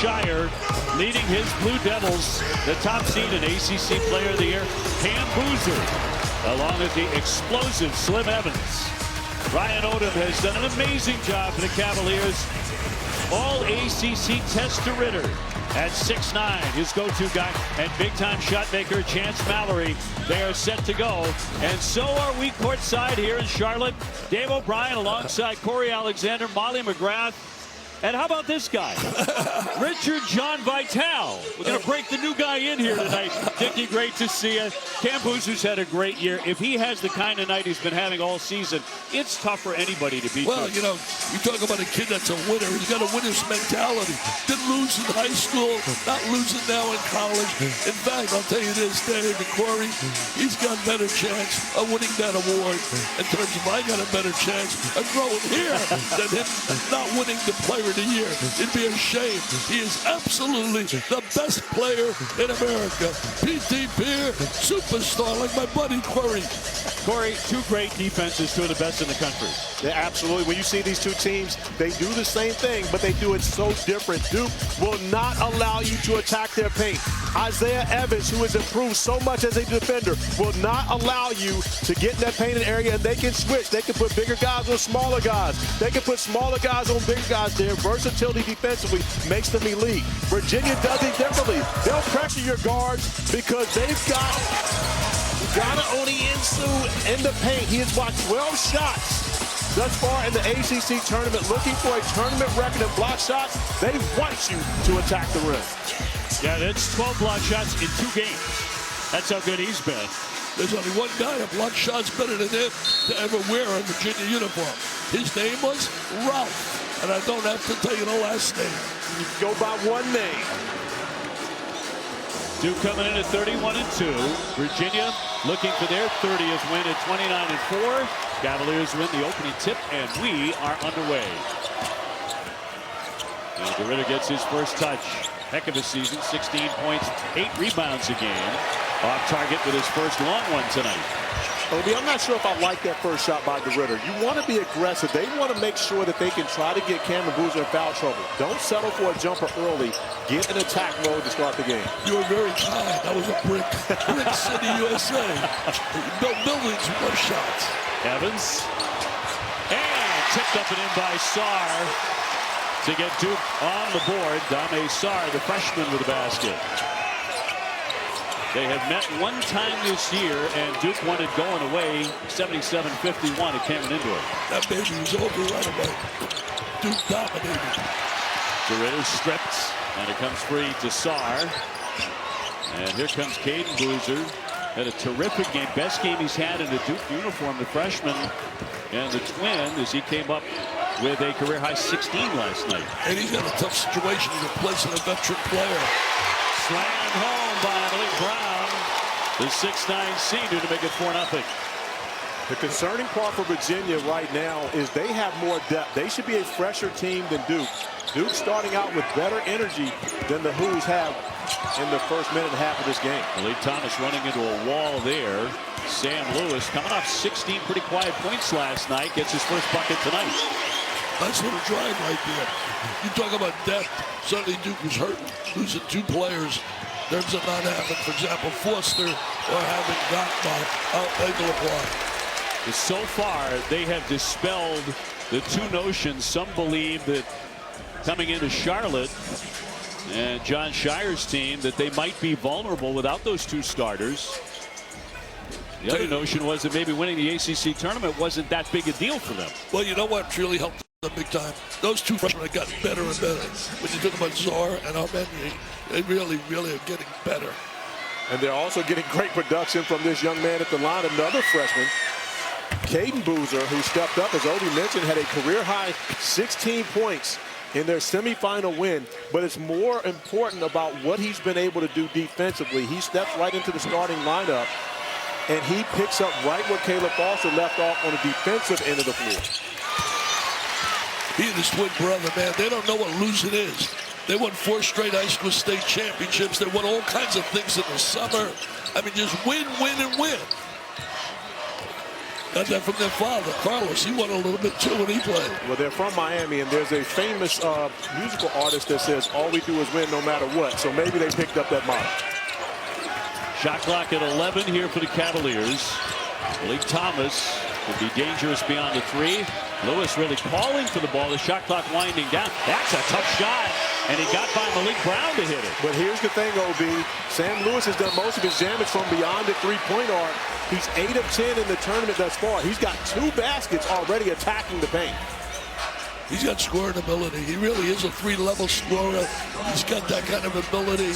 Shire leading his Blue Devils, the top seed in ACC Player of the Year, Cam Boozer, along with the explosive Slim Evans. Ryan Odom has done an amazing job for the Cavaliers. All ACC test to Ritter at 6'9", his go-to guy, and big-time shot maker Chance Mallory. They are set to go, and so are we courtside here in Charlotte. Dave O'Brien alongside Corey Alexander, Molly McGrath. And how about this guy? Richard John Vitale. We're going to break the new guy in here tonight. Dickie, great to see you. Cam Boozer's had a great year. If he has the kind of night he's been having all season, it's tough for anybody to beat. Well, you know, you talk about a kid that's a winner. He's got a winner's mentality. Didn't lose in high school, not losing now in college. In fact, I'll tell you this, Dave and Corey, he's got a better chance of winning that award in terms of I got a better chance of growing here than him not winning the Player of the Year. It'd be a shame. He is absolutely the best player in America. P.T. Beer, superstar like my buddy Corey. Corey, two great defenses, two of the best in the country. Yeah, absolutely. When you see these two teams, they do the same thing, but they do it so different. Duke will not allow you to attack their paint. Isaiah Evans, who has improved so much as a defender, will not allow you to get in that painted area, and they can switch. They can put bigger guys on smaller guys. They can put smaller guys on bigger guys. Their versatility defensively makes them elite. Virginia does it differently. They'll pressure your guards because they've got Ghana Oniyensu in the paint. He has blocked 12 shots thus far in the ACC tournament, looking for a tournament record in block shots. They want you to attack the rim. Yeah, that's 12 block shots in 2 games. That's how good he's been. There's only one guy who blocked shots better than him to ever wear a Virginia uniform. His name was Ralph, and I don't have to tell you the last name. You go by one name. Duke coming in at 31-2. Virginia looking for their 30th win at 29-4. Cavaliers win the opening tip, and we are underway. And DeRitter gets his first touch. Heck of a season, 16 points, 8 rebounds a game. Off target with his first long one tonight. Obi, I'm not sure if I like that first shot by DeRitter. You want to be aggressive. They want to make sure that they can try to get Cameron Boozer in foul trouble. Don't settle for a jumper early. Get in attack mode to start the game. You were very kind. That was a brick. Brick City, USA. Built buildings with those shots. Evans. And tipped up and in by Sarr to get Duke on the board. Dame Sarr, the freshman, with the basket. They have met one time this year, and Duke won it going away 77-51 at Cameron Indoor. That baby was over right away. Duke dominated. DeRitter stripped, and it comes free to Sarr. And here comes Caden Boozer. Had a terrific game, best game he's had in a Duke uniform, the freshman. And the twin, as he came up with a career-high 16 last night. And he's got a tough situation to replace a veteran player. Slammed home by Malik Brown, the 6'9" senior, to make it 4-0. The concerning part for Virginia right now is they have more depth. They should be a fresher team than Duke. Duke starting out with better energy than the Hoos have in the first minute and a half of this game. Malik Thomas running into a wall there. Sam Lewis coming off 16 pretty quiet points last night. Gets his first bucket tonight. Nice little drive right there. You talk about depth. Certainly Duke was hurt, losing 2 players. There's a not having, for example, Foster or having Gotma out able to apply. So far, they have dispelled the 2 notions. Some believe that coming into Charlotte and John Shire's team, that they might be vulnerable without those 2 starters. The other notion was that maybe winning the ACC tournament wasn't that big a deal for them. Well, you know what really helped them big time? Those 2 freshmen have gotten better and better. When you talk about Czar and Armenier, they really are getting better. And they're also getting great production from this young man at the line, another freshman, Caden Boozer, who stepped up, as Obi mentioned, had a career-high 16 points in their semifinal win. But it's more important about what he's been able to do defensively. He steps right into the starting lineup, and he picks up right where Caleb Foster left off on the defensive end of the floor. He and his twin brother, man, they don't know what losing is. They won 4 straight high school state championships. They won all kinds of things in the summer. I mean, just win, win, and win. Got that from their father, Carlos. He won a little bit too when he played. Well, they're from Miami, and there's a famous musical artist that says, all we do is win no matter what. So maybe they picked up that motto. Shot clock at 11 here for the Cavaliers. Malik Thomas could be dangerous beyond the three. Lewis really calling for the ball. The shot clock winding down. That's a tough shot. And he got by Malik Brown to hit it. But here's the thing, OB. Sam Lewis has done most of his damage from beyond the three-point arc. He's 8 of 10 in the tournament thus far. He's got 2 baskets already attacking the paint. He's got scoring ability. He really is a 3-level scorer. He's got that kind of ability.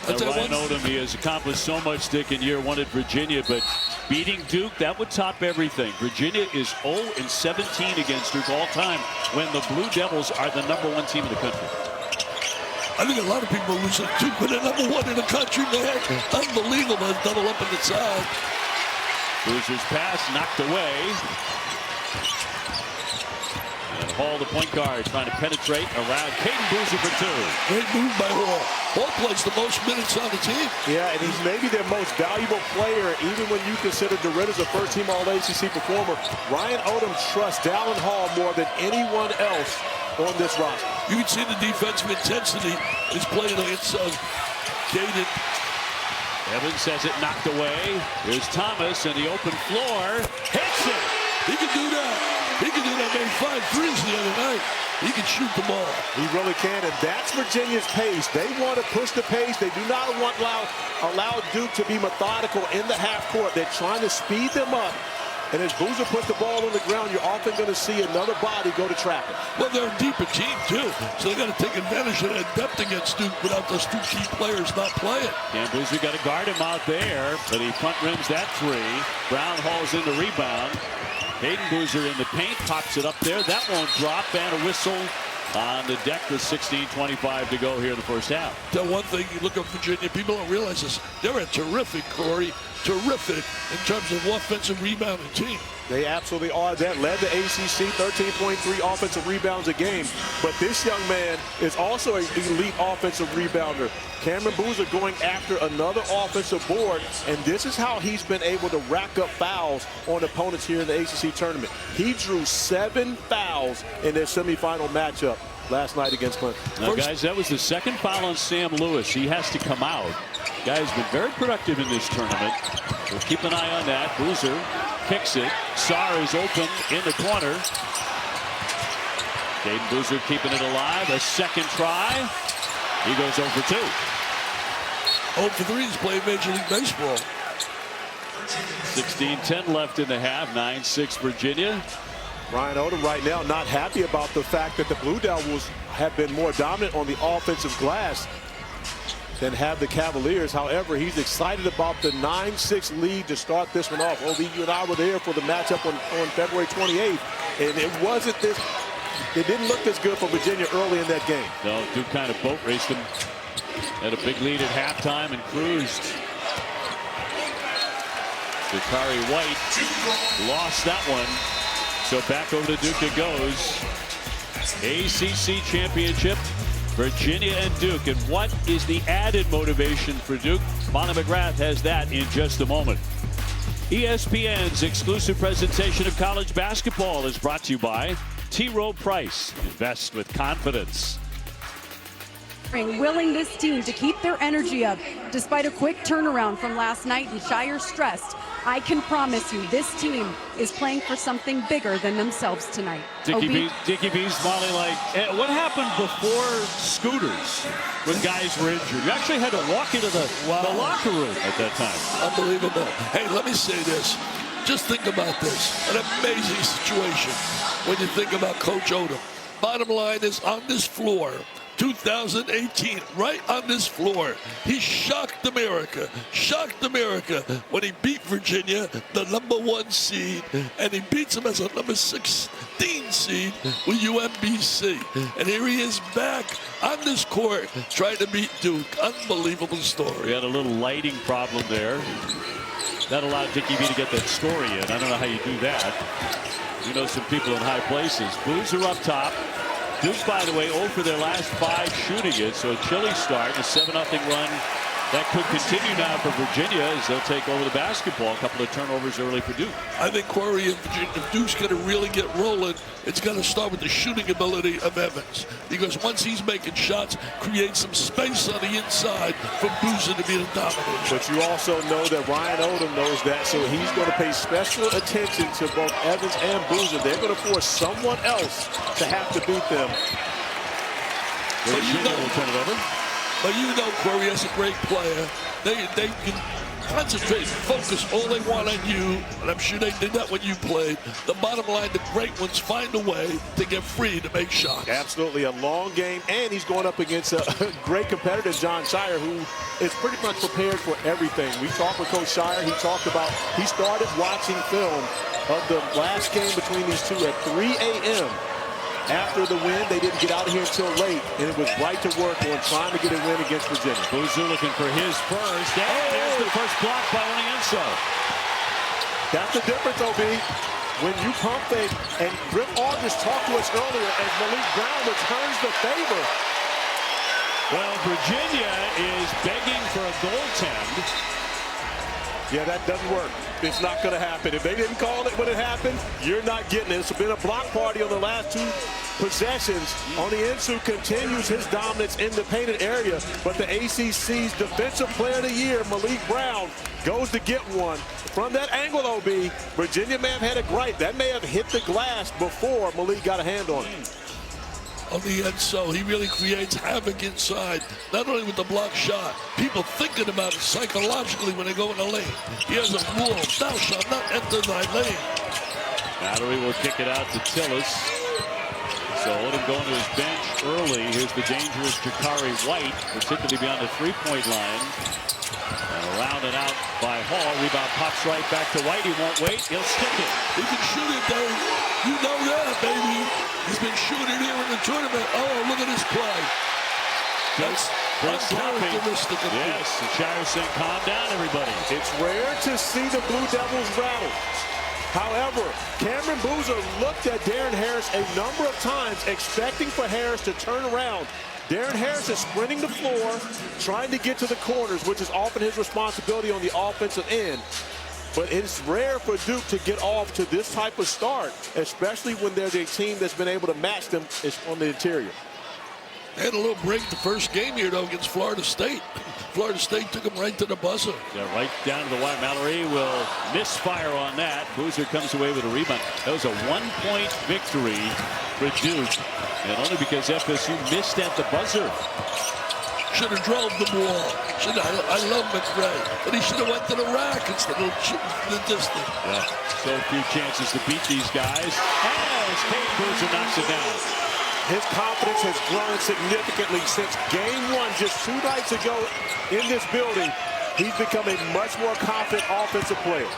Ryan Odom, he has accomplished so much, Dick, in year 1 at Virginia, but beating Duke, that would top everything. Virginia is 0-17 against Duke all time when the Blue Devils are the #1 team in the country. I think a lot of people lose to Duke, but they're #1 in the country, man. Unbelievable. Double up on the side. Boozer's pass knocked away. And Hall, the point guard, trying to penetrate around Caden Boozer for 2. Great move by Hall. Hall plays the most minutes on the team. Yeah, and he's maybe their most valuable player, even when you consider DeRitta's a first-team All-ACC performer. Ryan Odom trusts Dallin Hall more than anyone else on this roster. You can see the defensive intensity is playing against Caden. Evans has it knocked away. Here's Thomas in the open floor. Hits it. He can do that. He can do that. Made 5 threes the other night. He can shoot the ball. He really can, and that's Virginia's pace. They want to push the pace. They do not want allow Duke to be methodical in the half court. They're trying to speed them up. And as Boozer puts the ball on the ground, you're often going to see another body go to trap it. Well, they're a deeper team, too. So they got to take advantage of that depth against Duke without those 2 key players not playing. And Boozer got to guard him out there, but he front rims that 3. Brown hauls in the rebound. Caden Boozer in the paint, pops it up there. That won't drop, and a whistle on the deck with 16:25 to go here in the first half. The one thing you look at Virginia, people don't realize this. They're a terrific, Corey, terrific in terms of offensive rebounding team. They absolutely are. That led the ACC, 13.3 offensive rebounds a game. But this young man is also an elite offensive rebounder. Cameron Boozer going after another offensive board, and this is how he's been able to rack up fouls on opponents here in the ACC tournament. He drew 7 fouls in their semifinal matchup last night against Clemson. Now, guys, that was the 2nd foul on Sam Lewis. He has to come out. Guy's been very productive in this tournament. We'll keep an eye on that. Boozer kicks it. Sarr is open in the corner. Caden Boozer keeping it alive. A second try. He goes 0 for 2. 0 for 3. He's playing Major League Baseball. 16:10 left in the half. 9-6 Virginia. Ryan Odom right now not happy about the fact that the Blue Devils have been more dominant on the offensive glass than have the Cavaliers. However, he's excited about the 9-6 lead to start this one off. OB, you and I were there for the matchup on February 28th, and it didn't look this good for Virginia early in that game. No, Duke kind of boat raced them. Had a big lead at halftime and cruised. Dakari White lost that one. So back over to Duke it goes. ACC Championship, Virginia and Duke. And what is the added motivation for Duke? Monty McGrath has that in just a moment. ESPN's exclusive presentation of college basketball is brought to you by T. Rowe Price. Invest with confidence. Willing this team to keep their energy up despite a quick turnaround from last night and Shire stressed. I can promise you this team is playing for something bigger than themselves tonight. Dickie B's smiling like, what happened before scooters when guys were injured? You actually had to walk into the locker room at that time. Unbelievable. Hey, let me say this. Just think about this. An amazing situation when you think about Coach Odom. Bottom line is, on this floor, 2018, right on this floor, he shocked America when he beat Virginia, the #1 seed, and he beats them as a number 16 seed with UMBC. And here he is back on this court trying to beat Duke. Unbelievable story. We had a little lighting problem there. That allowed Dickie B to get that story in. I don't know how you do that. You know some people in high places. Boozer up top. Duke, by the way, 0 for their last 5 shooting it, so a chilly start, a 7-0 run That could continue now for Virginia as they'll take over the basketball. A couple of turnovers early for Duke. I think Corey, if Duke's going to really get rolling, it's got to start with the shooting ability of Evans. Because once he's making shots, create some space on the inside for Boozer to be the dominator. But you also know that Ryan Odom knows that, so he's going to pay special attention to both Evans and Boozer. They're going to force someone else to have to beat them. Virginia will turn it over. But you know Corey is a great player. They can concentrate and focus all they want on you, and I'm sure they did that when you played. The bottom line, the great ones find a way to get free to make shots. Absolutely, a long game, and he's going up against a great competitor, John Shire, who is pretty much prepared for everything. We talked with Coach Shire. He talked about he started watching film of the last game between these two at 3 a.m. After the win, they didn't get out of here until late, and it was right to work on trying to get a win against Virginia. Boozer looking for his first. And there's the first block by Onyenso. That's the difference, OB. When you pump fake, and Britt Aldridge talked to us earlier as Malik Brown returns the favor. Well, Virginia is begging for a goaltend. Yeah, that doesn't work. It's not going to happen. If they didn't call it when it happened, you're not getting it. It's been a block party on the last two possessions. Onyenso continues his dominance in the painted area, but the ACC's Defensive Player of the Year, Malik Brown, goes to get one. From that angle, OB, Virginia may have had a gripe. That may have hit the glass before Malik got a hand on it. On the end, so he really creates havoc inside, not only with the block shot, people thinking about it psychologically when they go in the lane. He has a rule, thou shalt not enter thy lane. Battery will kick it out to Tillis. So let him go into his bench early. Here's the dangerous Jakari White, particularly beyond the three-point line. And around and out by Hall. Rebound pops right back to White. He won't wait. He'll stick it. He can shoot it, Dave. You know that, baby. He's been shooting here in the tournament. Oh, look at this play. That's uncharacteristic of him. Yes, and Shire saying, calm down, everybody. It's rare to see the Blue Devils rattle. However, Cameron Boozer looked at Darren Harris a number of times, expecting for Harris to turn around. Darren Harris is sprinting the floor, trying to get to the corners, which is often his responsibility on the offensive end. But it's rare for Duke to get off to this type of start, especially when there's a team that's been able to match them on the interior. They had a little break the first game here, though, against Florida State. Florida State took him right to the buzzer. Yeah, right down to the wire. Mallory will misfire on that. Boozer comes away with a rebound. That was a one-point victory for Duke, and only because FSU missed at the buzzer. Should have drove the ball. I love McRae, but he should have went to the rack instead of shooting from the distance. Yeah, so few chances to beat these guys. As Kate Boozer knocks it down. His confidence has grown significantly since game one, just 2 nights ago in this building. He's become a much more confident offensive player.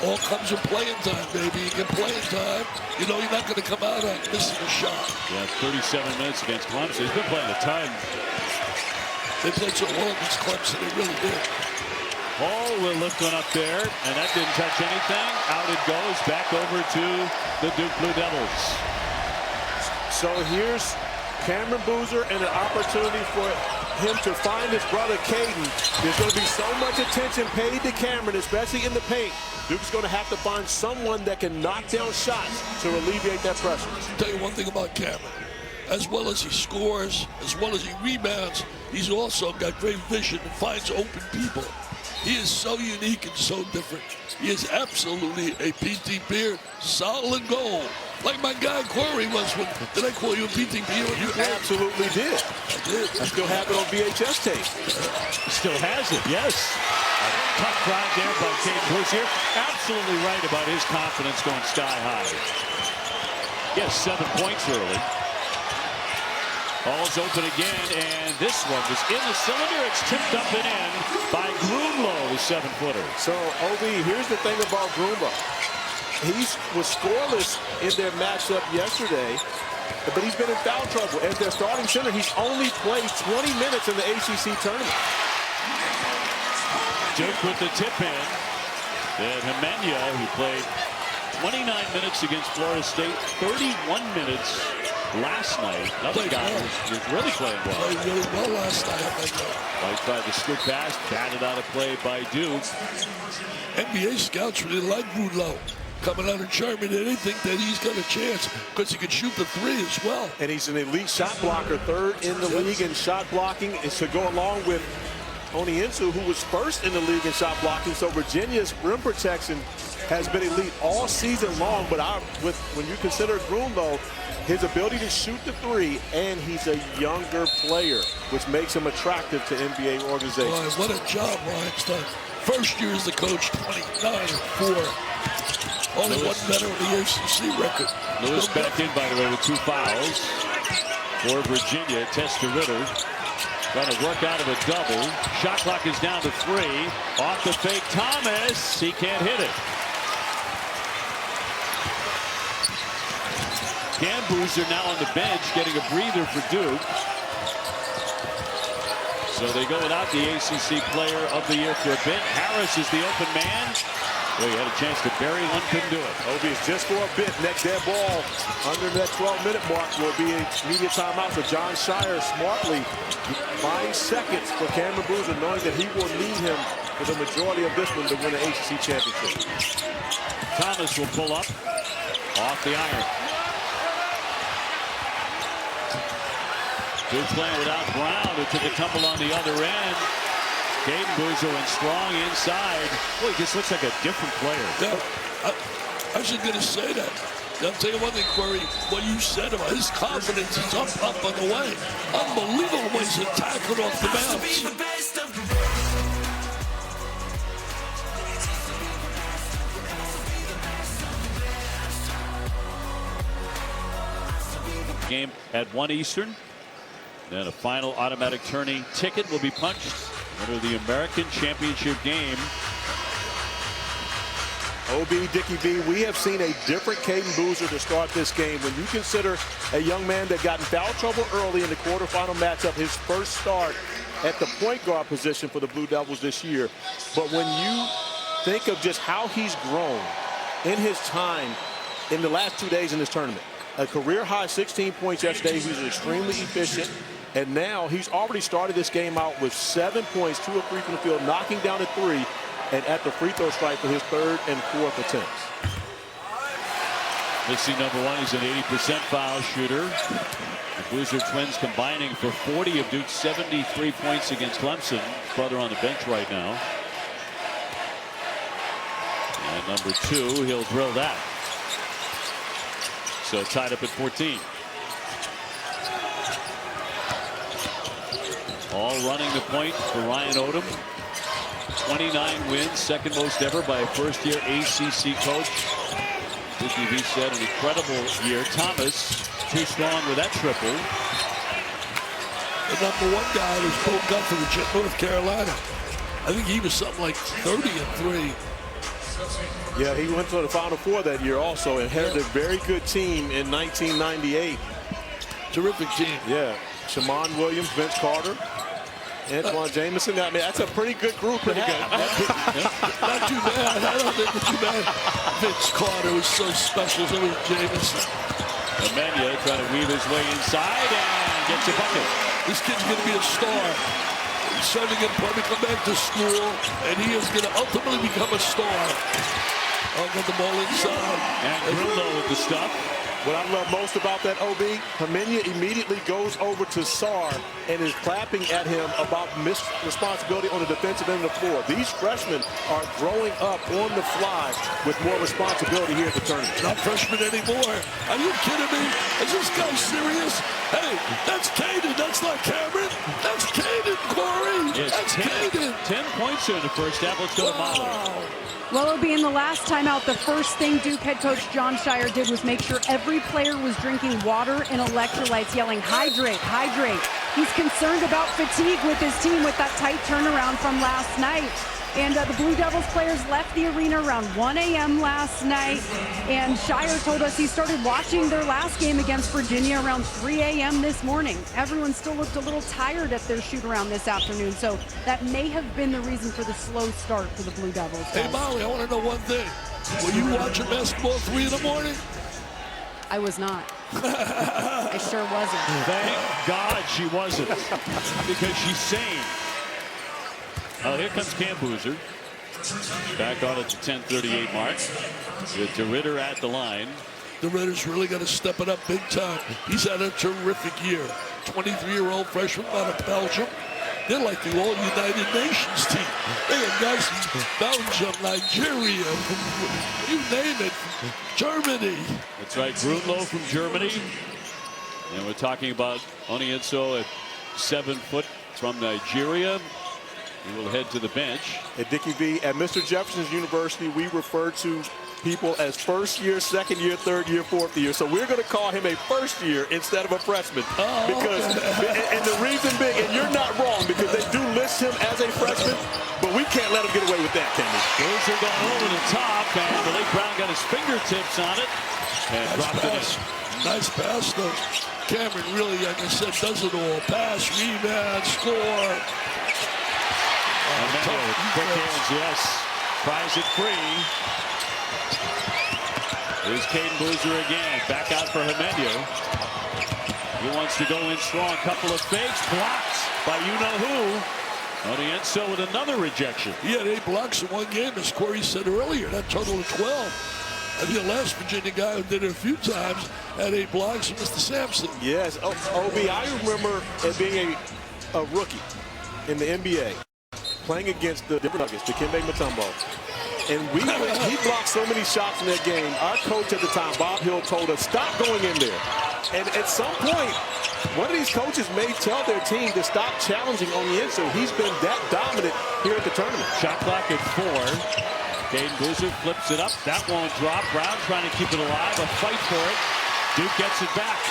All comes with playing time, baby. You get playing time, you know you're not going to come out on missing a shot. Yeah, 37 minutes against Clemson. He's been playing a ton. They played so well against Clemson, they really did. Hall will lift one up there, and that didn't touch anything. Out it goes, back over to the Duke Blue Devils. So here's Cameron Boozer and an opportunity for him to find his brother Caden. There's going to be so much attention paid to Cameron, especially in the paint. Duke's going to have to find someone that can knock down shots to alleviate that pressure. I'll tell you one thing about Cameron. As well as he scores, as well as he rebounds, he's also got great vision and finds open people. He is so unique and so different. He is absolutely a PT Beard, solid goal. Like my guy Corey was when, did I call you a PT Beard? You absolutely did. I did. I still have it on VHS tape. Still has it, yes. A tough drive there by Kate Boozer. Absolutely right about his confidence going sky high. Yes, 7 points early. Ball's open again, and this one was in the cylinder. It's tipped up and in by Grunlow, the 7-footer. So, OB, here's the thing about Grunlow. He was scoreless in their matchup yesterday, but he's been in foul trouble. As their starting center, he's only played 20 minutes in the ACC tournament. Duke with the tip in. Then Himenia, who played 29 minutes against Florida State, 31 minutes last night. Another guy who's really playing well. Played really well last night. White tried the scoop pass, batted out of play by Duke. NBA scouts really like Boudreaux. Coming out of Germany, they think that he's got a chance because he can shoot the three as well. And he's an elite shot blocker, third in the league in shot blocking. Is to go along with Oniensu, who was first in the league in shot blocking. So Virginia's rim protection has been elite all season long. But when you consider Groom, though, his ability to shoot the three, and he's a younger player, which makes him attractive to NBA organizations. Boy, what a job Ryan's done. First year as the coach, 29-4. Only one better in the ACC record. Lewis back in, by the way, with 2 fouls for Virginia. Ritter trying to work out of a double. Shot clock is down to 3. Off the fake, Thomas. He can't hit it. Cam Boozer now on the bench, getting a breather for Duke. So they go without the ACC Player of the Year for a bit. Harris is the open man. Well, he had a chance to bury one, couldn't do it. Obi is just for a bit. Next dead ball under that 12-minute mark will be a media timeout. So John Shire smartly buying seconds for Cameron Boozer, knowing that he will need him for the majority of this one to win the ACC championship. Thomas will pull up off the iron. Duke playing without Brown, who took a tumble on the other end. Caden Boozer went strong inside. Boy, he just looks like a different player. Yeah, I was just going to say that. I'll tell you one thing, Corey, what you said about his confidence is up on the way. Unbelievable ways to tackle off the bounce. Game at 1 Eastern. Then a final automatic tourney ticket will be punched under the American Championship game. OB, Dickie B, we have seen a different Caden Boozer to start this game. When you consider a young man that got in foul trouble early in the quarterfinal matchup, his first start at the point guard position for the Blue Devils this year. But when you think of just how he's grown in his time in the last 2 days in this tournament, a career high 16 points yesterday. He was extremely efficient. And now he's already started this game out with 7 points, 2 of 3 from the field, knocking down a 3, and at the free throw stripe for his 3rd and 4th attempts. Missing number 1, he's an 80% foul shooter. The Boozer twins combining for 40 of Duke's 73 points against Clemson. His brother on the bench right now. And number 2, he'll drill that. So tied up at 14. All running the point for Ryan Odom. 29 wins, second most ever by a first-year ACC coach. Dickie V said an incredible year. Thomas too strong with that triple. The number 1 guy was pulled up for the North Carolina. I think he was something like 30-3. Yeah, he went to the Final Four that year also, and had a very good team in 1998. Terrific team. Yeah, Shammond Williams, Vince Carter, Antoine Jameson. I mean, that's a pretty good group. Not too bad. I don't think it's too bad. Vince Carter was so special. So was Jameson. Amenya trying to weave his way inside and gets a bucket. This kid's going to be a star. He's starting to probably come back to school, and he is going to ultimately become a star. I'll get the ball inside. And Bruno with the stuff. What I love most about that, OB, Amenya immediately goes over to Sarr and is clapping at him about missed responsibility on the defensive end of the floor. These freshmen are growing up on the fly with more responsibility here at the tournament. Not freshmen anymore. Are you kidding me? Is this guy serious? Hey, that's Caden. That's not Cameron. That's Caden, Corey. Yes, That's Caden. 10 points here in the first half. Let's go to Molly. Well, it'll be in the last timeout. The first thing Duke head coach John Shire did was make sure every player was drinking water and electrolytes, yelling, hydrate, hydrate. He's concerned about fatigue with his team with that tight turnaround from last night. And the Blue Devils players left the arena around 1 a.m. last night. And Shire told us he started watching their last game against Virginia around 3 a.m. this morning. Everyone still looked a little tired at their shoot-around this afternoon. So that may have been the reason for the slow start for the Blue Devils. Hey, Molly, I want to know one thing. Were you watching basketball at 3 in the morning? I was not. I sure wasn't. Thank God she wasn't, because she's sane. Oh, here comes Cam Boozer. Back on at the 10:38 mark. With DeRitter at the line. DeRitter's really got to step it up big time. He's had a terrific year. 23-year-old freshman out of Belgium. They're like the all-United Nations team. They have guys from Belgium, Nigeria, from, you name it, from Germany. That's right, Grunlow from Germany. And we're talking about Onienso at 7 foot from Nigeria. He will head to the bench. At Dickie V, at Mr. Jefferson's University, we refer to people as first year, second year, third year, fourth year. So we're going to call him a first year instead of a freshman. Because, and the reason being, and you're not wrong, because they do list him as a freshman, but we can't let him get away with that, can we? Boozer going over the top, and Malik Brown got his fingertips on it. And dropped it in. Nice pass, though. Cameron really, like I said, does it all. Pass, rebound, score. Quick hands, yes. Pries it free. Here's Caden Boozer again. Back out for Jimenez. He wants to go in strong. Couple of fakes. Blocked by you-know-who. Onienso with another rejection. He had 8 blocks in one game, as Corey said earlier. That total of 12. And the last Virginia guy who did it a few times had 8 blocks, Mr. Sampson. Yes, Obi, I remember it being a rookie in the NBA. Playing against the Nuggets, the Dikembe Mutombo. And he blocked so many shots in that game. Our coach at the time, Bob Hill, told us, stop going in there. And at some point, one of these coaches may tell their team to stop challenging Onienso. He's been that dominant here at the tournament. Shot clock at 4. Caden Boozer flips it up. That won't drop. Brown trying to keep it alive. A fight for it. Duke gets it back.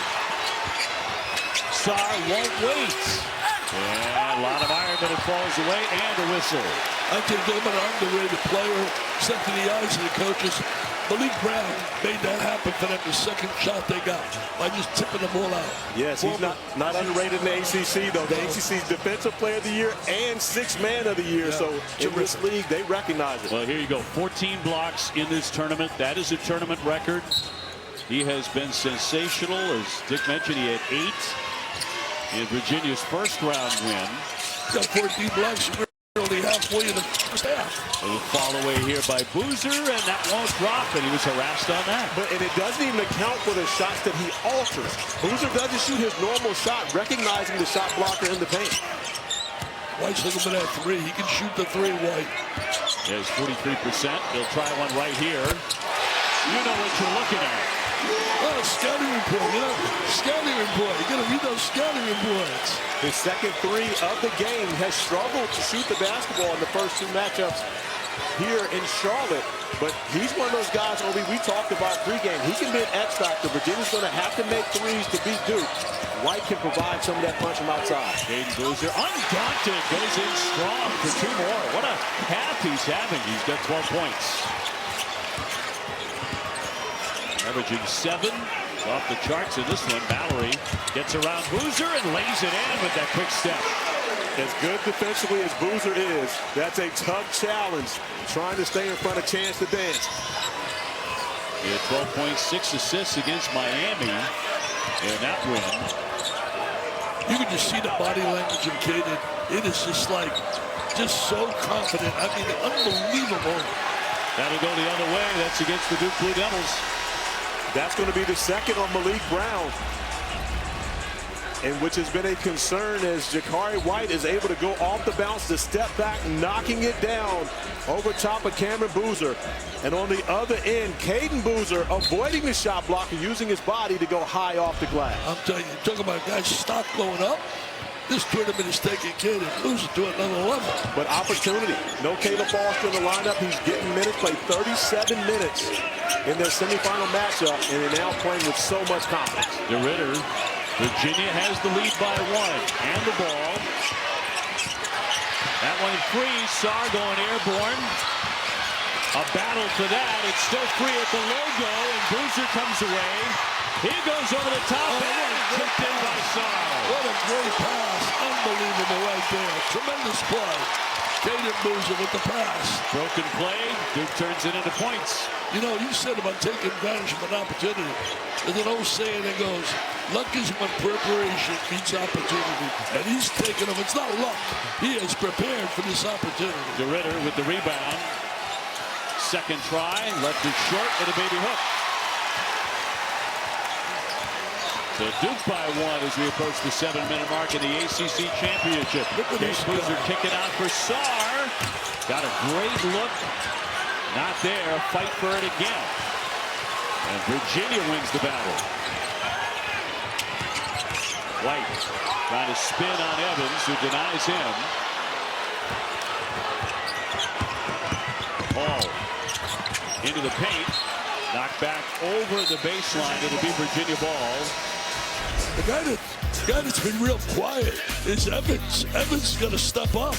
Sarr won't wait. And a lot of iron, but it falls away, and a whistle. I think they're an underrated player, except in the eyes of the coaches. Malik Brown made that happen for them, the second shot they got, by just tipping the ball out. Yes, he's not underrated in the ACC, though. The ACC's Defensive Player of the Year and 6th Man of the Year. Yeah, so in this league, they recognize it. Well, here you go. 14 blocks in this tournament. That is a tournament record. He has been sensational. As Dick mentioned, he had 8 in Virginia's first-round win. Got 14 blocks. We're only halfway in the first half. A little fall away here by Boozer, and that won't drop, and he was harassed on that. And it doesn't even account for the shots that he alters. Boozer doesn't shoot his normal shot, recognizing the shot blocker in the paint. White's looking for that 3. He can shoot the 3, White. There's 43%. He'll try one right here. You know what you're looking at. Oh, scouting report, scouting report. You got to read those scouting reports. His second 3 of the game, has struggled to shoot the basketball in the first 2 matchups here in Charlotte. But he's one of those guys, Obi, we talked about pregame. He can be an X factor. Virginia's going to have to make 3s to beat Duke. White can provide some of that punch from outside. Caden Boozer, undaunted, goes in strong for 2 more. What a half he's having. He's got 12 points. Averaging 7, off the charts in this one. Mallory gets around Boozer and lays it in with that quick step. As good defensively as Boozer is, that's a tough challenge, trying to stay in front of Chance to Dance. He had 12.6 assists against Miami in that win. You can just see the body language of Caden. It is just so confident. I mean, unbelievable. That'll go the other way. That's against the Duke Blue Devils. That's going to be the second on Malik Brown, and which has been a concern as Jakari White is able to go off the bounce to step back, knocking it down over top of Cameron Boozer. And on the other end, Caden Boozer avoiding the shot blocker, using his body to go high off the glass. I'm telling you, talking about guys stock going up. This tournament is taking Caden Boozer to another level. But opportunity. No Caleb Foster in the lineup. He's getting minutes, played 37 minutes in their semifinal matchup, and they're now playing with so much confidence. DeRitter, Virginia has the lead by 1, and the ball. That one free. Sarr going airborne. A battle for that. It's still free at the logo, and Boozer comes away. He goes over the top and tipped in by Sarr. What a great pass. Unbelievable right there. Tremendous play. Caden Boozer with the pass. Broken play. Duke turns it into points. You know, you said about taking advantage of an opportunity. There's an old saying that goes, luck is when preparation meets opportunity. And he's taken them. It's not luck. He is prepared for this opportunity. DeRitter with the rebound. Second try. Left it short with a baby hook. So Duke by one as we approach the 7-minute mark in the ACC Championship. Caden Boozer kicking out for Sarr. Got a great look. Not there. Fight for it again. And Virginia wins the battle. White trying to spin on Evans, who denies him. Ball into the paint. Knocked back over the baseline. It'll be Virginia ball. The guy that's been real quiet is Evans. Evans is going to step up.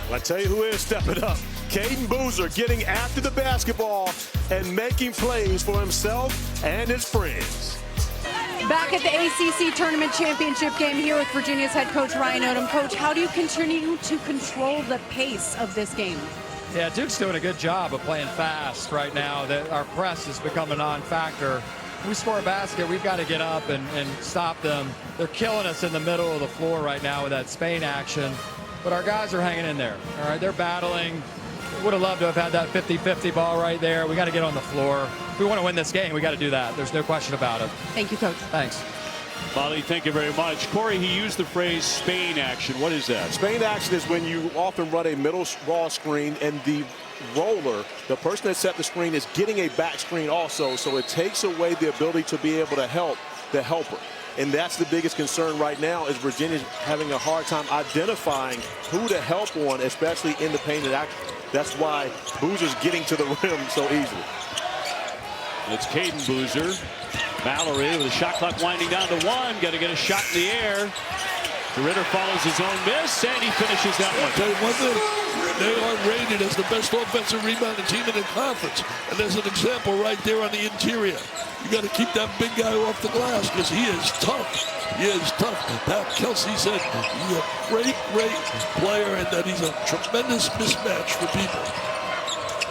Well, I tell you who is stepping up. Caden Boozer getting after the basketball and making plays for himself and his friends. Back at the ACC Tournament Championship game here with Virginia's head coach Ryan Odom. Coach, how do you continue to control the pace of this game? Yeah, Duke's doing a good job of playing fast right now. That our press has become a non-factor. We score a basket, we've got to get up and stop them. They're killing us in the middle of the floor right now with that Spain action. But our guys are hanging in there. All right, they're battling. Would have loved to have had that 50-50 ball right there. We got to get on the floor. If we want to win this game, we got to do that. There's no question about it. Thank you, Coach. Thanks. Molly, thank you very much. Corey, he used the phrase Spain action. What is that? Spain action is when you often run a middle raw screen and the roller, the person that set the screen, is getting a back screen also. So it takes away the ability to be able to help the helper. And that's the biggest concern right now, is Virginia's having a hard time identifying who to help on, especially in the painted action. That's why Boozer's getting to the rim so easily. It's Caden Boozer. Mallory with the shot clock winding down to 1. Got to get a shot in the air. DeRitter follows his own miss, and he finishes that one. Tell you one thing, they are rated as the best offensive rebounding team in the conference. And there's an example right there on the interior. You got to keep that big guy off the glass because he is tough. He is tough. Pat Kelsey said he's a great player and that he's a tremendous mismatch for people.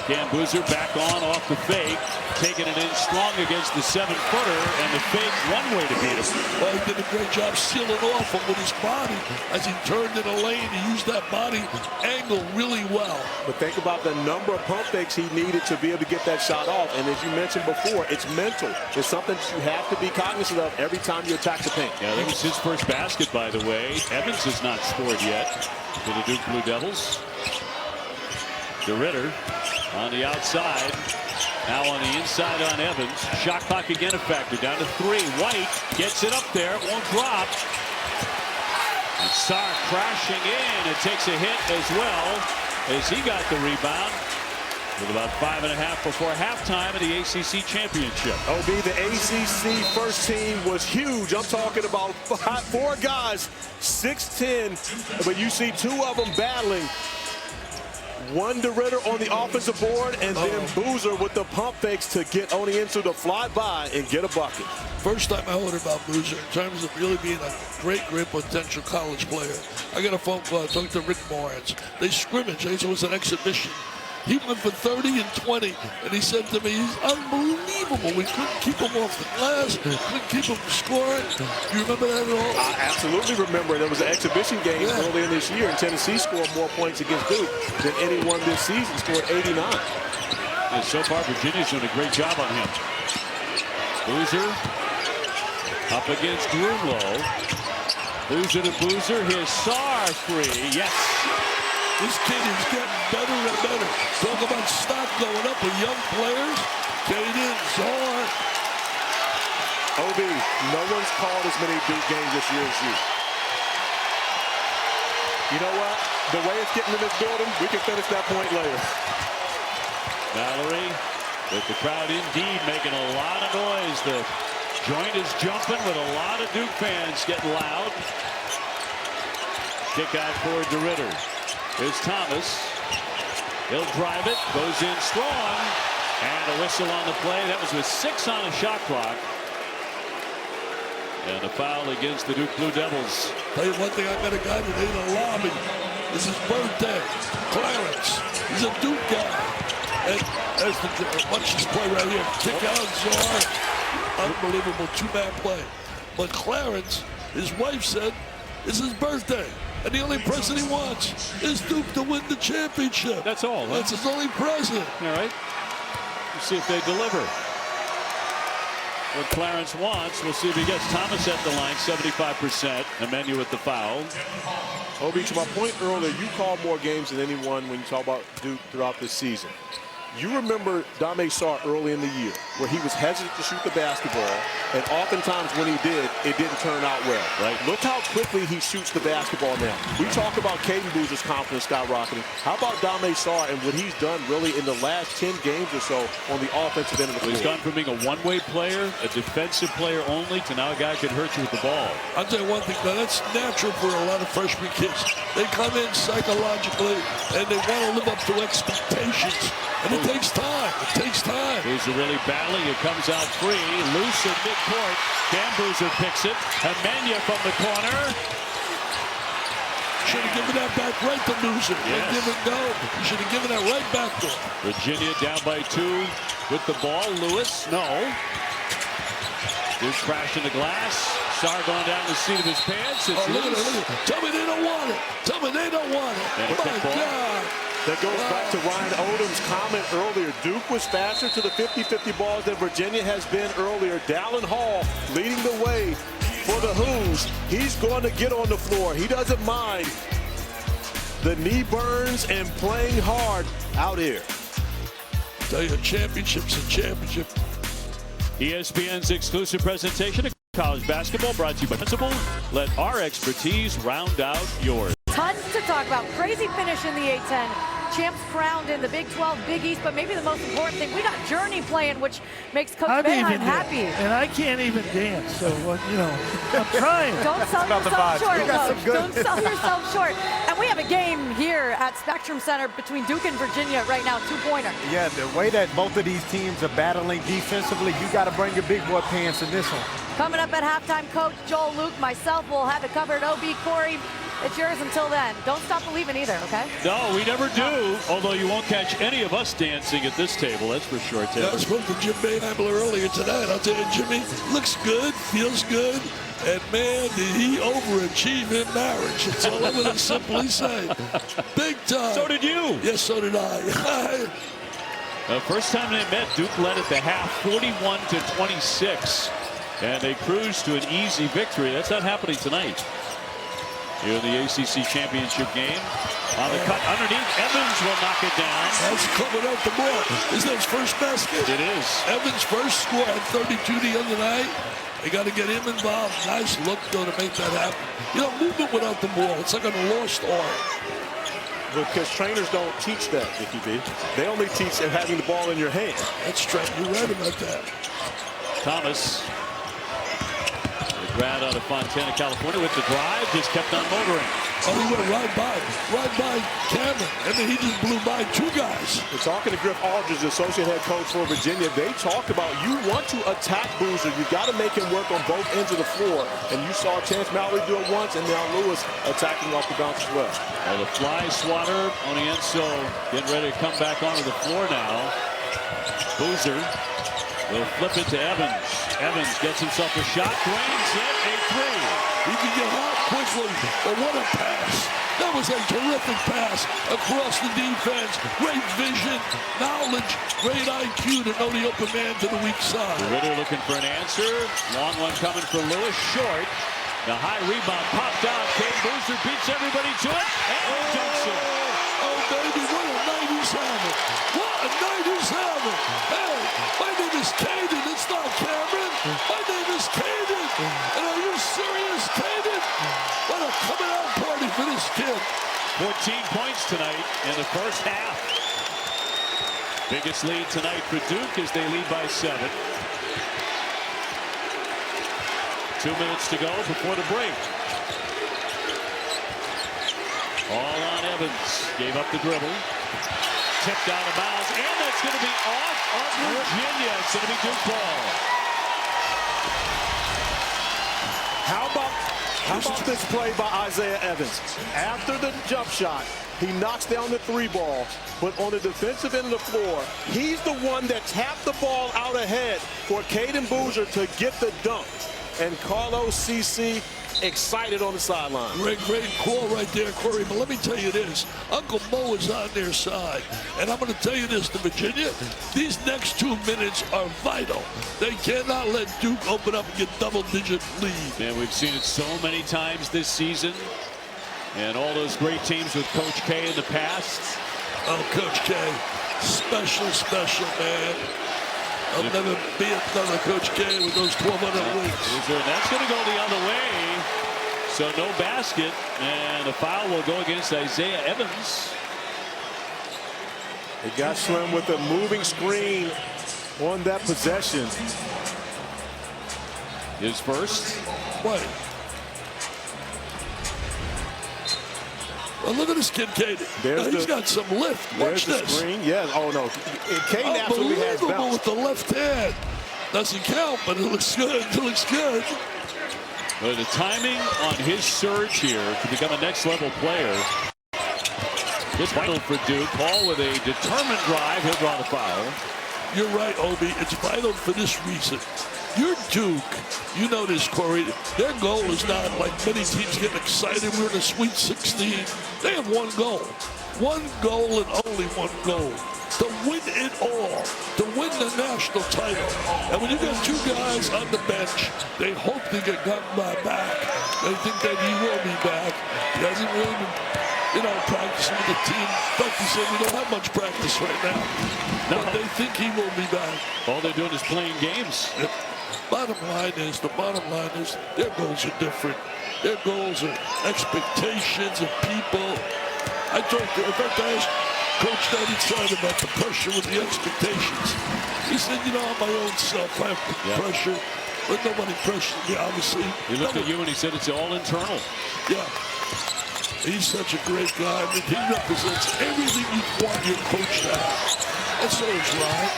Cam Boozer back on off the fake, taking it in strong against the 7-footer, and the fake one way to beat him. Well, he did a great job sealing off him with his body as he turned in a lane. He used that body angle really well. But think about the number of pump fakes he needed to be able to get that shot off. And as you mentioned before, it's mental. It's something that you have to be cognizant of every time you attack the paint. Yeah, that was his first basket, by the way. Evans has not scored yet for the Duke Blue Devils. DeRitter on the outside. Now on the inside on Evans. Shot clock again a factor. Down to 3. White gets it up there. It won't drop. And Sarr crashing in. It takes a hit as well as he got the rebound. With about 5.5 before halftime of the ACC Championship. OB, the ACC first team was huge. I'm talking about 4 guys, 6'10", but you see 2 of them battling. One DeRitter on the offensive board, and then Boozer with the pump fakes to get Oniensu to fly by and get a bucket. First time I heard about Boozer in terms of really being a great potential college player. I got a phone call. I talked to Rick Morris. They scrimmaged. It was an exhibition. He went for 30 and 20, and he said to me, he's unbelievable. We couldn't keep him off the glass. Couldn't keep him scoring. Do you remember that at all? I absolutely remember. There was an exhibition game earlier this year, and Tennessee scored more points against Duke than anyone this season. Scored 89. And so far, Virginia's doing a great job on him. Boozer up against Grunlow. Boozer to Boozer. Here's Sarr free. Yes. This kid is getting better and better. Talk about stock going up with young players. Caden, Sarr. OB, no one's called as many Duke games this year as you. You know what? The way it's getting in this building, we can finish that point later. Mallory with the crowd indeed making a lot of noise. The joint is jumping with a lot of Duke fans getting loud. Kick out for DeRitter. Here's Thomas. He'll drive it. Goes in strong. And a whistle on the play. That was with 6 on the shot clock. And a foul against the Duke Blue Devils. Tell you one thing, I met a guy today in the lobby. It's his birthday. Clarence, he's a Duke guy. And as watch this play right here. Kick out Czar. Unbelievable two-man play. But Clarence, his wife said, it's his birthday. And the only present he wants is Duke to win the championship. That's all. That's his only present. All right. We'll see if they deliver what Clarence wants. We'll see if he gets Thomas at the line, 75%. Emmanuel with the foul. Obi, to my point earlier, you call more games than anyone when you talk about Duke throughout this season. You remember Dame Sarr early in the year where he was hesitant to shoot the basketball, and oftentimes when he did, it didn't turn out well. Right. Look how quickly he shoots the basketball now. We talk about Caden Boozer's confidence skyrocketing. How about Dame Sarr and what he's done really in the last 10 games or so on the offensive end of the floor? He's gone from being a one-way player, a defensive player only, to now a guy who can hurt you with the ball. I'll tell you one thing, now that's natural for a lot of freshman kids. They come in psychologically, and they want to live up to expectations. And it takes time. It takes time. Boozer really battling. It comes out free. Loose in midcourt. Cam Boozer picks it. Emmanuel from the corner. Should have given that back right to Boozer. Yes. Give and go. You should have given that right back to him. Virginia down by 2 with the ball. Lewis, no. Duke crashing the glass. Sarr going down the seat of his pants. It's look at it, look at it. Tell me they don't want it. Tell me they don't want it. And my God. That goes back to Ryan Odom's comment earlier. Duke was faster to the 50-50 balls than Virginia has been earlier. Dallin Hall leading the way for the Hoos. He's going to get on the floor. He doesn't mind the knee burns and playing hard out here. Tell you, a championship's a championship. ESPN's exclusive presentation of college basketball brought to you by Principal. Let our expertise round out yours. Tons to talk about. Crazy finish in the A-10. Champs crowned in the Big 12, Big East, but maybe the most important thing, we got Journey playing, which makes Coach Boeheim happy. And I can't even dance, so you know, I'm trying. Don't sell yourself short, Coach. Don't sell yourself short. And we have a game here at Spectrum Center between Duke and Virginia right now, two-pointer. Yeah, the way that both of these teams are battling defensively, you got to bring your big boy pants in this one. Coming up at halftime, Coach Joel, Luke, myself will have it covered. OB, Corey, it's yours until then. Don't stop believing either, okay? No, we never do. Although you won't catch any of us dancing at this table, that's for sure, Tim. I spoke to Jim Boeheim earlier tonight. I'll tell you, Jimmy looks good, feels good, and man, did he overachieve in marriage. That's all I'm going to simply say. Big time. So did you. Yes, so did I. The first time they met, Duke led at the half, 41-26. And they cruised to an easy victory. That's not happening tonight. Here in the ACC Championship game. On the cut underneath, Evans will knock it down. That's coming out the ball. Is that his first basket? It is. Evans' first score at 32 the other night. They got to get him involved. Nice look, though, to make that happen. You know, movement without the ball, it's like a lost art. Because trainers don't teach that, Dickie B. They only teach having the ball in your hand. That's right. You're right about that. Thomas. Grad out of Fontana, California with the drive, just kept on motoring. Oh, he went right by Cameron. I mean, he just blew by 2 guys. We're talking to Griff Aldridge, the associate head coach for Virginia. They talked about you want to attack Boozer. You got to make him work on both ends of the floor. And you saw Chance Mallory do it once, and now Lewis attacking off the bounce as well. Well, the fly swatter, Onienso getting ready to come back onto the floor now. Boozer will flip it to Evans. Evans gets himself a shot, drains it, a 3. He can get hot quickly, but what a pass. That was a terrific pass across the defense. Great vision, knowledge, great IQ to know the open man to the weak side. Ritter looking for an answer. Long one coming for Lewis, short. The high rebound popped out. Caden Boozer beats everybody to it and dunks it. Oh, baby, what a night he's having. What a night he's having. Hey, my name is Caden. It's not Cameron. My name is Caden. And are you serious, Caden? What a coming out party for this kid. 14 points tonight in the first half. Biggest lead tonight for Duke as they lead by 7. 2 minutes to go before the break. All on Evans. Gave up the dribble. Tipped out of bounds. And that's going to be off of Virginia. It's going to be Duke ball. How about How about this play by Isaiah Evans? After the jump shot, he knocks down the 3 ball, but on the defensive end of the floor, he's the one that tapped the ball out ahead for Caden Boozer to get the dunk. And Carlos CC excited on the sideline. Great call right there, Corey. But let me tell you this. Uncle Mo is on their side. And I'm going to tell you this to Virginia. These next 2 minutes are vital. They cannot let Duke open up and get double-digit lead. And we've seen it so many times this season. And all those great teams with Coach K in the past. Oh, Coach K. Special, man. I'll never be another Coach K with those 1,200 wins. And that's going to go the other way. So no basket, and the foul will go against Isaiah Evans. It got Slim with a moving screen on that possession. His first. Wait. Well, look at this kid, Caden. He's got some lift. Watch this. The screen. Yeah. Oh, no. Caden absolutely has bounce. With the left hand. Doesn't count, but it looks good. It looks good. Well, the timing on his surge here to become a next-level player is vital for Duke. Paul with a determined drive. He'll draw the foul. You're right, Obi. It's vital for this reason. You're Duke. You know this, Corey. Their goal is not like many teams getting excited. We're in the Sweet 16. They have one goal. One goal and only one goal. To win it all. To win the national title. And when you got 2 guys on the bench, they hope to get Gumby back. They think that he will be back. He hasn't really been, practicing with the team. Like you said, we don't have much practice right now. No. But they think he will be back. All they're doing is playing games. Yep. The bottom line is their goals are different. Their goals are expectations of people. I asked Coach that inside about the pressure with the expectations. He said, I'm my own self. I have pressure, but nobody pressures me, obviously. He looked at you and he said it's all internal. Yeah. He's such a great guy. I mean, he represents everything you want your coach to have. And so is Ryan.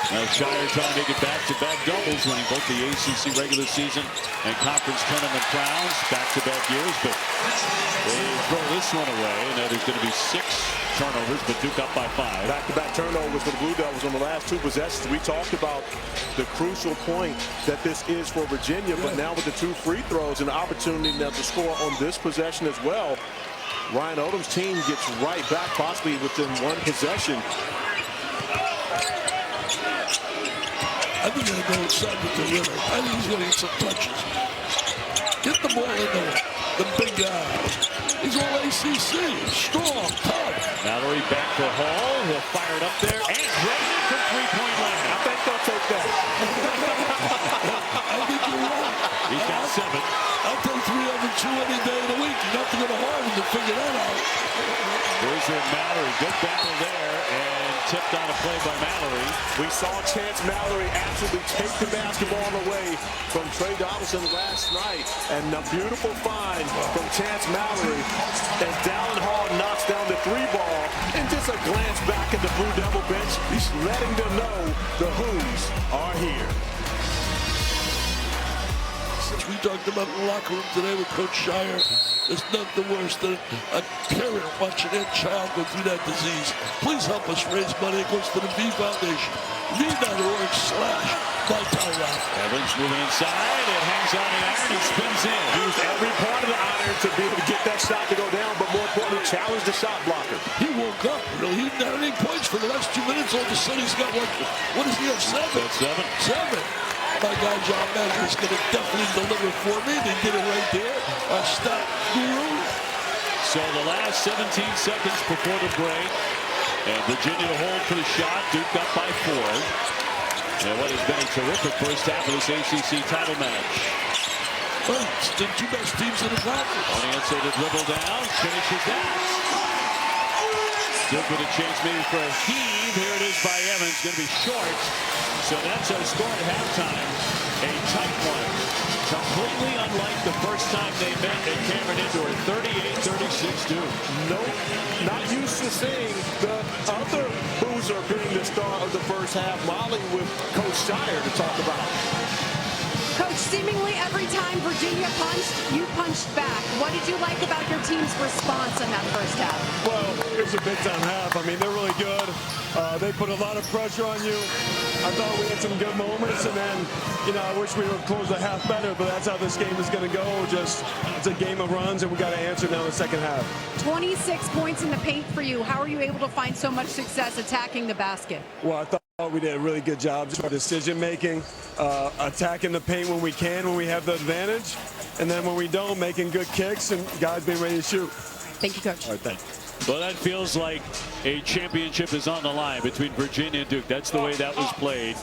Now Shire trying to make it back-to-back doubles, winning both the ACC regular season and conference tournament crowns back-to-back years, but they throw this one away. And now there's going to be 6 turnovers, but Duke up by 5. Back-to-back turnovers for the Blue Devils on the last 2 possessions. We talked about the crucial point that this is for Virginia, but now with the 2 free throws and the opportunity now to score on this possession as well, Ryan Odom's team gets right back, possibly within 1 possession. I think he's going to go inside with the winner. I think he's going to get some touches. Get the ball in the big guy. He's all ACC. Strong, tough. Mallory back for Hall. He'll fire it up there. And Brennan from 3-point line. I think they'll take that. I think you're right. He's got 7. I'll take 3 over 2 any day of the week. You have to go to Harvard to figure that out. Boozer and Mallory. Good battle there. And tipped on a play by Mallory. We saw Chance Mallory absolutely take the basketball away from Trey Donaldson last night. And a beautiful find from Chance Mallory. And Dallin Hall knocks down the 3 ball. And just a glance back at the Blue Devil bench. He's letting them know the Who's are here. We talked about the locker room today with Coach Shire. There's nothing worse than a parent watching their child go through that disease. Please help us raise money. It goes to the V Foundation. V.org/MyTyRock. Evans moving inside. It hangs on the iron and spins in. Used every part of the iron to be able to get that shot to go down, but more importantly, challenge the shot blocker. He woke up, really. He didn't have any points for the last 2 minutes. All of a sudden, he's got what does he have, 7? That's 7. 7. My guy John Madden is going to definitely deliver for me. They did it right there. Our stat guru. So the last 17 seconds before the break. And Virginia hold for the shot. Duke up by 4. And what has been a terrific first half of this ACC title match. Well, it's the 2 best teams in the conference. Onyenso to dribble down. Finishes that. Duke with a chance maybe for a heave. Here it is by Evans. Going to be short. So that's our score at halftime. A tight one. Completely unlike the first time they met at Cameron Indoor. 38-36 Duke. Nope. Not used to seeing the other Boozer being the star of the first half. Molly with Coach Shire to talk about. Coach seemingly every time Virginia punched, you punched back. What did you like about your team's response in that first half? Well, it was a big-time half. I mean, they're really good. They put a lot of pressure on you. I thought we had some good moments, and then, you know, I wish we would close the half better, but that's how this game is going to go. Just, it's a game of runs, and we got to answer now in the second half. 26 points in the paint for you. How are you able to find so much success attacking the basket? Well, I thought we did a really good job just decision-making, attacking the paint when we can, when we have the advantage, and then when we don't, making good kicks, and guys being ready to shoot. Thank you, Coach. All right, thanks. Well, that feels like a championship is on the line between Virginia and Duke. That's the way that was played.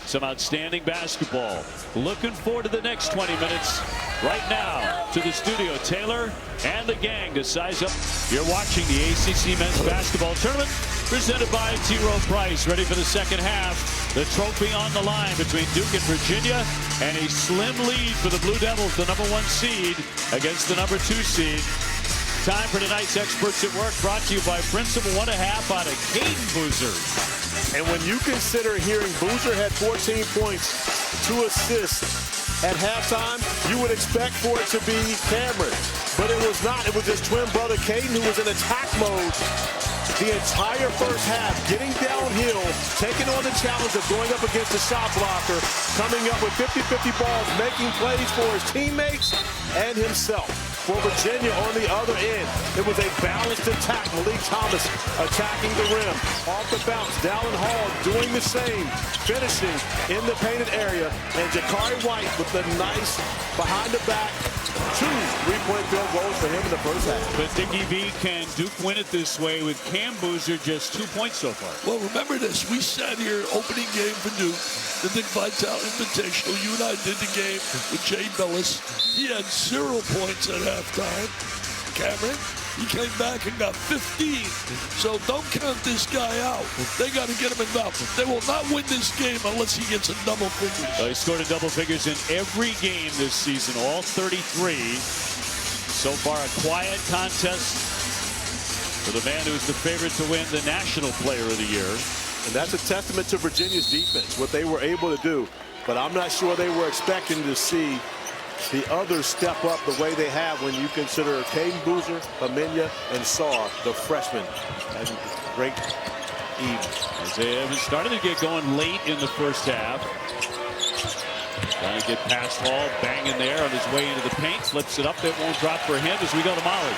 Some outstanding basketball. Looking forward to the next 20 minutes. Right now, to the studio, Taylor and the gang to size up. You're watching the ACC Men's Basketball Tournament presented by T. Rowe Price. Ready for the second half. The trophy on the line between Duke and Virginia, and a slim lead for the Blue Devils, the #1 seed, against the #2 seed. Time for tonight's Experts at Work, brought to you by Principal 1.5 out of Caden Boozer. And when you consider hearing Boozer had 14 points, 2 assists at halftime, you would expect for it to be Cameron. But it was not. It was his twin brother, Caden, who was in attack mode the entire first half, getting downhill, taking on the challenge of going up against the shot blocker, coming up with 50-50 balls, making plays for his teammates and himself. For Virginia on the other end, it was a balanced attack. Malik Thomas attacking the rim. Off the bounce, Dallin Hall doing the same, finishing in the painted area. And Jakari White with the nice behind-the-back 2 3-point field goals for him in the first half. But Dickie V, can Duke win it this way with Cam Boozer just 2 points so far? Well, remember this. We sat here, opening game for Duke, the Nick Vitale Invitational. You and I did the game with Jay Billis. He had 0 points at halftime. Cameron, he came back and got 15. So don't count this guy out. They got to get him involved. They will not win this game unless he gets a double figures. He scored a double figures in every game this season, all 33. So far, a quiet contest for the man who's the favorite to win the National Player of the Year. And that's a testament to Virginia's defense, what they were able to do. But I'm not sure they were expecting to see the others step up the way they have when you consider Caden Boozer, Amenya, and Sarr, the freshmen. And great evening. Isaiah Evans started to get going late in the first half. Trying to get past Hall, banging there on his way into the paint. Flips it up. It won't drop for him as we go to Molly.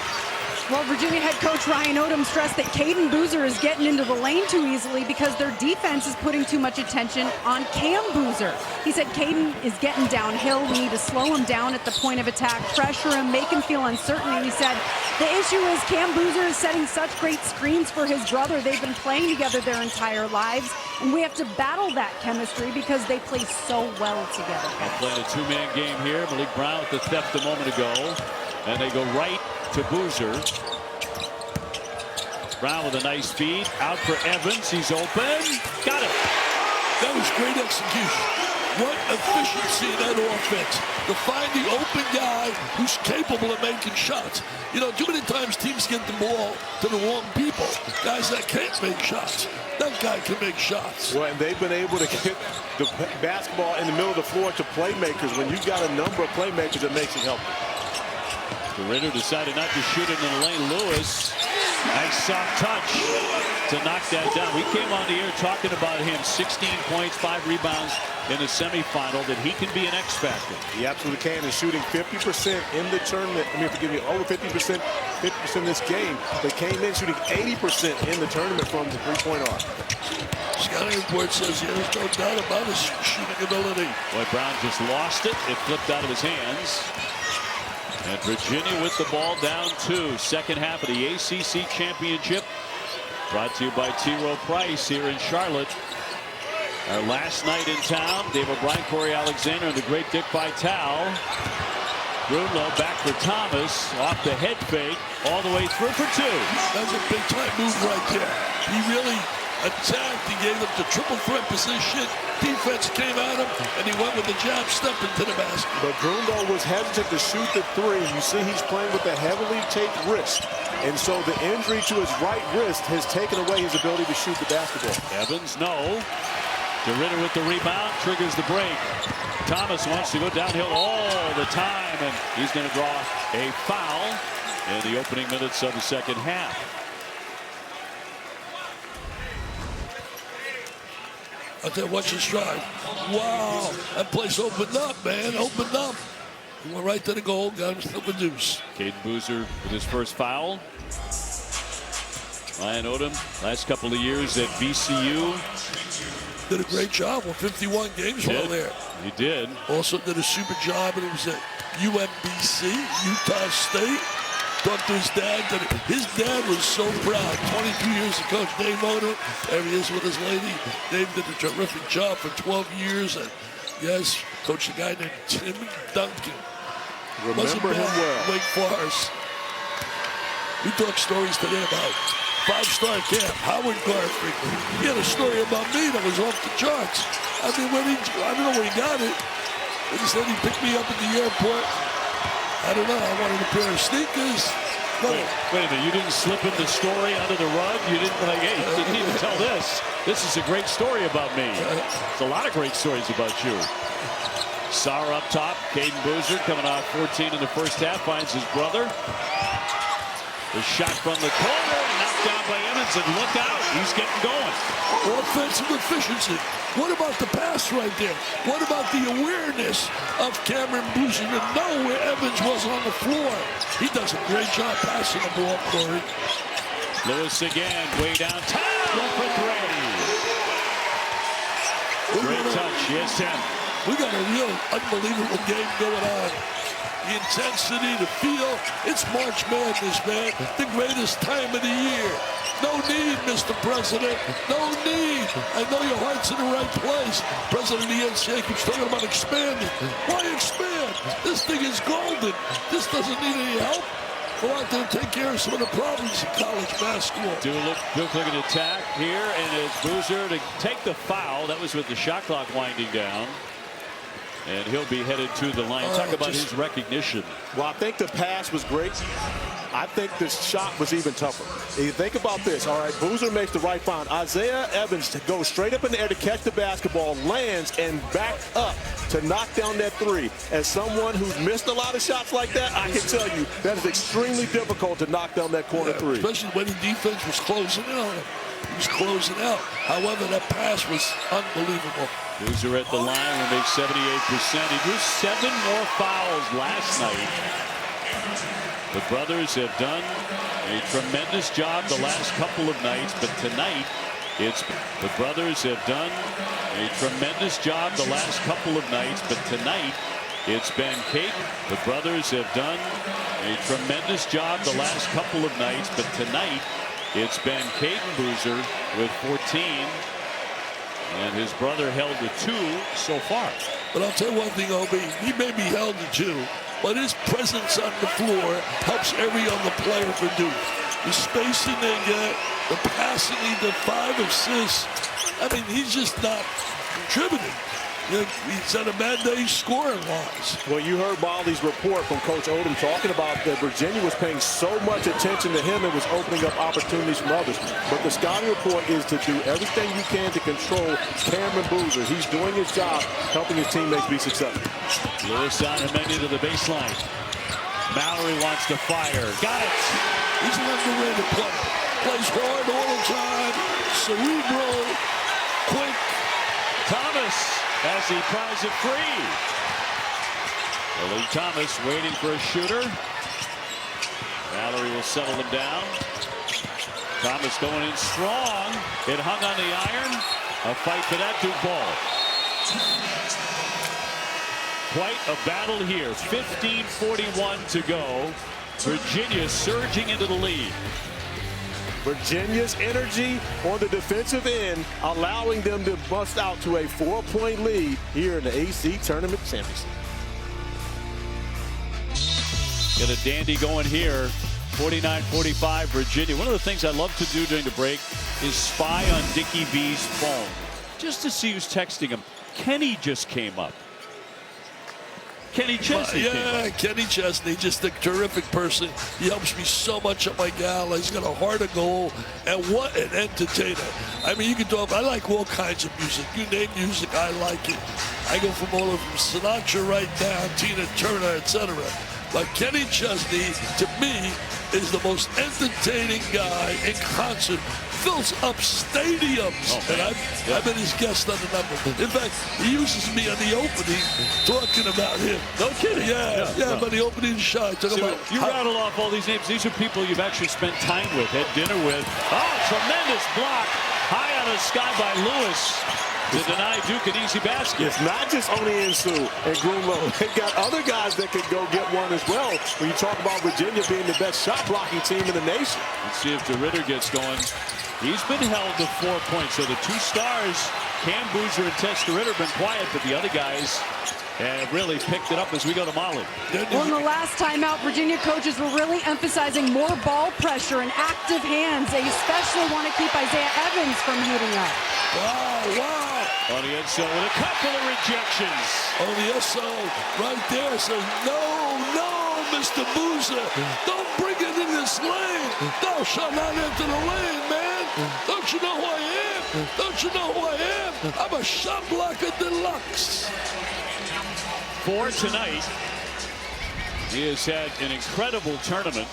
Well, Virginia head coach Ryan Odom stressed that Caden Boozer is getting into the lane too easily because their defense is putting too much attention on Cam Boozer. He said Caden is getting downhill. We need to slow him down at the point of attack, pressure him, make him feel uncertain. And he said the issue is Cam Boozer is setting such great screens for his brother. They've been playing together their entire lives, and we have to battle that chemistry because they play so well together. Playing a 2-man game here. Malik Brown with the theft a moment ago. And they go right to Boozer. Brown with a nice feed. Out for Evans. He's open. Got it. That was great execution. What efficiency in that offense. To find the open guy who's capable of making shots. You know, too many times teams get the ball to the wrong people. Guys that can't make shots. That guy can make shots. Well, and they've been able to get the basketball in the middle of the floor to playmakers. When you've got a number of playmakers, it makes it help. The Ritter decided not to shoot it in the lane. Lewis, nice soft touch to knock that down. We came on the air talking about him. 16 points, 5 rebounds in the semifinal, that he can be an X factor. He absolutely can. And shooting 50% in the tournament. I mean, forgive me, over 50% in this game. They came in shooting 80% in the tournament from the three-point arc. Scouting report says there's no doubt about his shooting ability. Boy, Brown just lost it. It flipped out of his hands. And Virginia with the ball down 2. Second half of the ACC Championship. Brought to you by T. Rowe Price here in Charlotte. Our last night in town, Dave O'Brien, Corey Alexander, and the great Dick Vitale. Grunlow back for Thomas. Off the head fake. All the way through for 2. That's a big-time move right there. He really attacked. He gave them the triple threat position. Defense came at him, and he went with the jab step into the basket. But Grunlow was hesitant to shoot the 3. You see he's playing with a heavily taped wrist. And so the injury to his right wrist has taken away his ability to shoot the basketball. Evans, no. DeRitter with the rebound, triggers the break. Thomas wants to go downhill all the time, and he's going to draw a foul in the opening minutes of the second half. I'll tell you, watch his stride. Wow, that place opened up, man, opened up. He went right to the goal, got himself a deuce. Caden Boozer with his first foul. Ryan Odom, last couple of years at VCU. Did a great job on 51 games while there. He did. Also did a super job, and he was at UMBC, Utah State. Talked to his dad. His dad was so proud. 22 years of Coach Dave Odom. There he is with his lady. Dave did a terrific job for 12 years. And yes, coached a guy named Tim Duncan. Remember him well. Wake Forest. We talked stories today about five-star camp, Howard Garfield. He had a story about me that was off the charts. I mean, I don't know where he got it. But he said he picked me up at the airport. I don't know. I wanted a pair of sneakers. Wait a minute. You didn't slip in the story under the rug? You didn't like, hey, you didn't even tell this. This is a great story about me. There's a lot of great stories about you. Sarr up top. Caden Boozer coming off 14 in the first half. Finds his brother. The shot from the corner. Knocked down by Emmons. And look out. He's getting going. Offensive efficiency. What about the pass right there? What about the awareness of Cameron Boozer to know where Evans was on the floor? He does a great job passing the ball, Corey. Lewis again, way downtown for three. Great touch, yes, Tim. We got a real unbelievable game going on. The intensity, the feel. It's March Madness, man. The greatest time of the year. No need, Mr. President. No need. I know your heart's in the right place. President of the NCAA keeps talking about expanding. Why expand? This thing is golden. This doesn't need any help. Go out there and take care of some of the problems in college basketball. Duke looking to attack here, and it's Boozer to take the foul. That was with the shot clock winding down. And he'll be headed to the line. Talk about his recognition. Well, I think the pass was great. I think the shot was even tougher. You think about this. All right, Boozer makes the right find. Isaiah Evans goes straight up in the air to catch the basketball, lands, and back up to knock down that three. As someone who's missed a lot of shots like that, I can tell you that is extremely difficult to knock down that corner three. Especially when the defense was closing in on him. He was closing out. However, that pass was unbelievable. Boozer at the line will make 78%. He drew 7 more fouls last night. The brothers have done a tremendous job the last couple of nights, but tonight the brothers have done a tremendous job the last couple of nights, but tonight it's been Caden. The brothers have done a tremendous job the last couple of nights, but tonight it's been Caden Boozer with 14. And his brother held to 2 so far. But I'll tell you one thing, OB. He may be held to 2, but his presence on the floor helps every other player for Duke. The spacing they get, the passing, he did 5 assists. I mean, he's just not contributing. He's had a bad day scoring-wise. Well, you heard Molly's report from Coach Odom talking about that Virginia was paying so much attention to him and was opening up opportunities from others. But the scouting report is to do everything you can to control Cameron Boozer. He's doing his job, helping his teammates be successful. Lewis on him to the baseline. Mallory wants to fire. Got it. He's an underrated player. Plays hard all the time. Cerebral. Quick. Thomas as he pries it free. Lee Thomas waiting for a shooter. Mallory will settle him down. Thomas going in strong. It hung on the iron. A fight for that Duke ball. Quite a battle here. 15:41 to go. Virginia surging into the lead. Virginia's energy on the defensive end, allowing them to bust out to a 4-point lead here in the ACC Tournament Championship. Got a dandy going here. 49-45 Virginia. One of the things I love to do during the break is spy on Dickie V's phone, just to see who's texting him. Kenny just came up. Kenny Chesney. Yeah, Kenny Chesney, just a terrific person. He helps me so much at my gala. He's got a heart of gold, and what an entertainer. I mean, you can talk, I like all kinds of music. You name music, I like it. I go from all of from Sinatra right down, Tina Turner, etc. But Kenny Chesney, to me, is the most entertaining guy in concert. Fills up stadiums, and I've been his guest on a number. In fact, he uses me on the opening, talking about him. No kidding. Yeah, but the opening shot. You rattle off all these names. These are people you've actually spent time with, had dinner with. Oh, tremendous block. High out of the sky by Lewis to deny Duke an easy basket. It's not just Oniensu and Grunlow. They've got other guys that can go get one as well. When you talk about Virginia being the best shot blocking team in the nation. Let's see if DeRitter gets going. He's been held to 4 points. So the two stars, Cam Boozer and Tess DeRitter, have been quiet, but the other guys have really picked it up as we go to Molly. Well, in the last timeout, Virginia coaches were really emphasizing more ball pressure and active hands. They especially want to keep Isaiah Evans from heating up. Wow. On the inside with a couple of rejections. On the SO right there says, no, Mr. Boozer. Don't bring it in this lane. Thou shalt not enter the lane, man. Don't you know who I am? Don't you know who I am? I'm a shot blocker deluxe. For tonight, he has had an incredible tournament.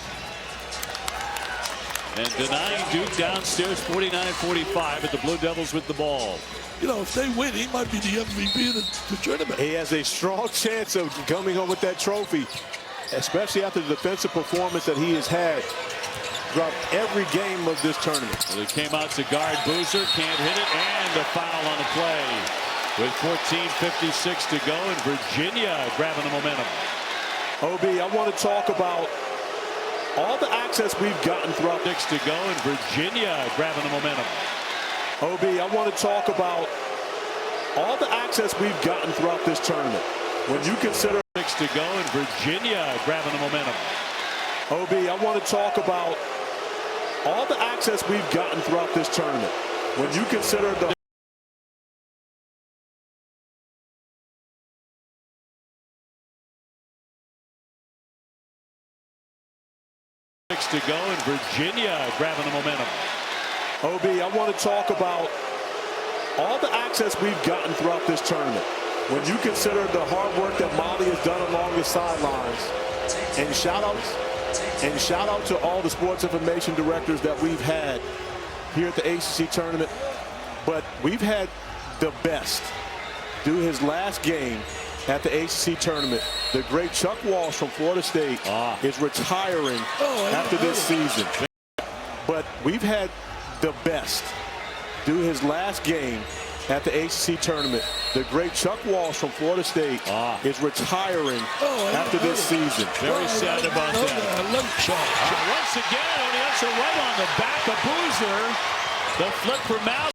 And denying Duke downstairs 49-45 at the Blue Devils with the ball. You know, if they win, he might be the MVP of the tournament. He has a strong chance of coming home with that trophy, especially after the defensive performance that he has had throughout every game of this tournament. Well, he came out to guard Boozer, can't hit it, and a foul on the play. With 14:56 to go, and Virginia grabbing the momentum. OB, I want to talk about all the access we've gotten throughout. 6 to go, and Virginia grabbing the momentum. OB, I want to talk about all the access we've gotten throughout this tournament. When you consider 6 to go, and Virginia grabbing the momentum. OB, I want to talk about all the access we've gotten throughout this tournament. When you consider the 6 to go, and Virginia grabbing the momentum. OB, I want to talk about all the access we've gotten throughout this tournament. When you consider the hard work that Molly has done along the sidelines, and shout out to all the sports information directors that we've had here at the ACC tournament. But we've had the best do his last game at the ACC tournament. The great Chuck Walsh from Florida State is retiring after this season. But we've had the best do his last game at the ACC tournament. The great Chuck Walsh from Florida State is retiring after this season. Very sad about that. Once again, on the answer right on the back of Boozer. The flip for Mal.